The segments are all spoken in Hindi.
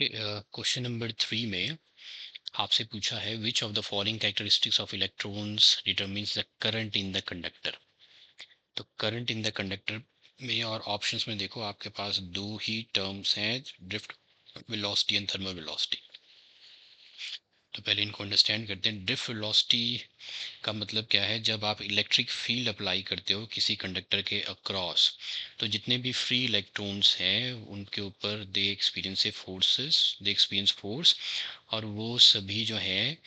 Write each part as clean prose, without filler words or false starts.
क्वेश्चन नंबर 3 में आपसे पूछा है which of the following characteristics of electrons determines the current in the conductor. तो करंट इन द कंडक्टर में और ऑप्शंस में देखो आपके पास दो ही टर्म्स हैं, drift velocity and thermal velocity. तो पहले इनको अंडरस्टैंड करते हैं। ड्रिफ्ट वेलोसिटी का मतलब क्या है? जब आप इलेक्ट्रिक फील्ड अप्लाई करते हो किसी कंडक्टर के अक्रॉस, तो जितने भी फ्री इलेक्ट्रॉन्स हैं उनके ऊपर दे एक्सपीरियंस फोर्सेस, दे एक्सपीरियंस फोर्स, और वो सभी जो है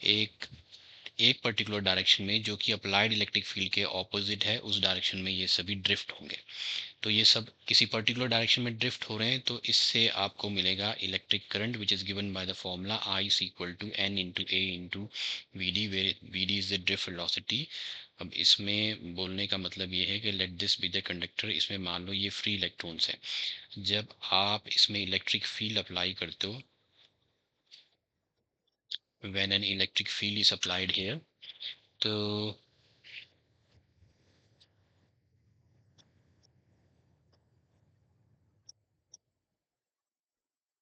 एक एक पर्टिकुलर डायरेक्शन में जो कि अप्लाइड इलेक्ट्रिक फील्ड के ऑपोजिट है, उस डायरेक्शन में ये सभी ड्रिफ्ट होंगे। तो ये सब किसी पर्टिकुलर डायरेक्शन में ड्रिफ्ट हो रहे हैं, तो इससे आपको मिलेगा electric current which is given by the formula I is equal to n into a into vd, where vd is the drift velocity। अब इसमें बोलने का मतलब ये है कि let this be the conductor, इसमें मान लो ये फ्री इलेक्ट्रॉन्स हैं। जब आप इसमें इलेक्ट्रिक फील्ड अप्लाई करते हो, when an electric field is applied here,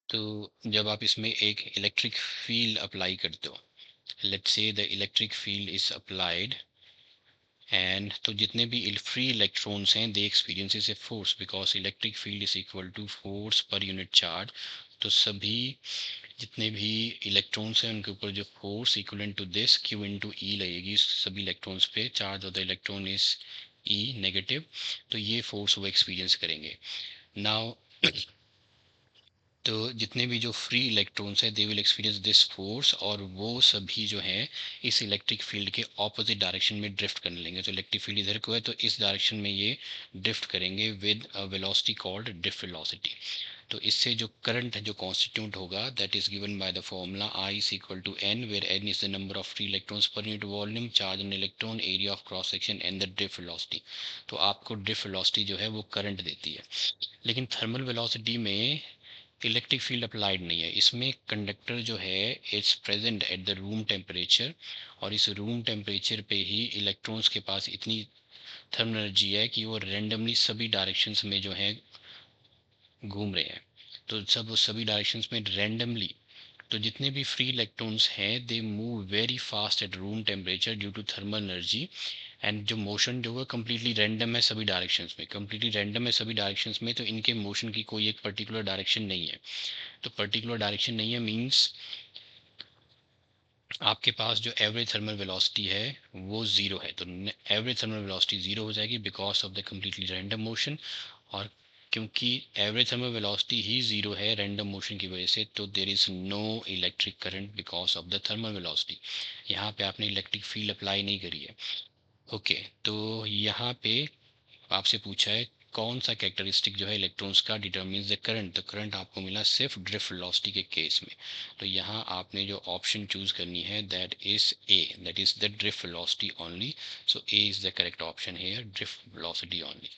तो जब आप इसमें एक इलेक्ट्रिक फील्ड अप्लाई करते हो, let's say the electric field is applied, and तो जितने भी फ्री इलेक्ट्रॉन्स हैं they experiences a force because electric field is equal to force per unit charge. तो सभी जितने भी इलेक्ट्रॉन्स हैं उनके ऊपर जो force equivalent to this q into e लगेगी सभी इलेक्ट्रॉन्स पे। Charge of the electron is e negative, तो ये फोर्स वो एक्सपीरियंस करेंगे। नाउ तो जितने भी जो फ्री इलेक्ट्रॉन्स हैं they will experience this force, और वो सभी जो हैं इस इलेक्ट्रिक फील्ड के ऑपोजिट डायरेक्शन में ड्रिफ्ट करने लेंगे। तो इलेक्ट्रिक फील्ड इधर को है तो इस डायरेक्शन में ये ड्रिफ्ट करेंगे with a velocity called drift velocity. तो इससे जो करंट है जो कॉन्स्टिट्यूट होगा that is given by the formula I is equal to n, where n is the number of free electrons per unit volume, charge on electron, area of cross section and the drift velocity। तो आपको ड्रिफ्ट वेलोसिटी जो है वो करंट देती है। लेकिन थर्मल वेलोसिटी में इलेक्ट्रिक फील्ड अप्लाइड नहीं है, इसमें कंडक्टर जो है it's present at the room temperature, और इस रूम टेम्परेचर पे ही इलेक्ट्रॉन्स के पास इतनी थर्मल एनर्जी है कि वो रेंडमली सभी डायरेक्शंस में जो है घूम रहे हैं। तो सब वो सभी डायरेक्शंस में रेंडमली, तो जितने भी फ्री इलेक्ट्रॉन्स हैं they move very fast at room temperature due to thermal energy, and जो मोशन जो है कम्प्लीटली रैंडम है सभी डायरेक्शंस में, कम्प्लीटली रैंडम है सभी डायरेक्शंस में। तो इनके मोशन की कोई एक पर्टिकुलर डायरेक्शन नहीं है। तो पर्टिकुलर डायरेक्शन नहीं है मींस आपके पास जो एवरेज थर्मल वेलोसिटी है वो ज़ीरो है। तो एवरेज थर्मल वेलोसिटी ज़ीरो हो जाएगी because of the completely random motion. और क्योंकि एवरेज थर्मल वेलोसिटी ही ज़ीरो है रैंडम मोशन की वजह से, तो there is no electric current because of the thermal velocity. यहाँ पे आपने इलेक्ट्रिक फील्ड अप्लाई नहीं करी है। ओके, तो यहाँ पे आपसे पूछा है कौन सा कैरेक्टरिस्टिक जो है इलेक्ट्रॉन्स का डिटरमिन्स द करंट। तो करंट आपको मिला सिर्फ ड्रिफ्ट वेलोसिटी के केस में। तो यहाँ आपने जो ऑप्शन चूज करनी है that is a, that is the drift velocity only. So A is the correct option here, drift velocity only.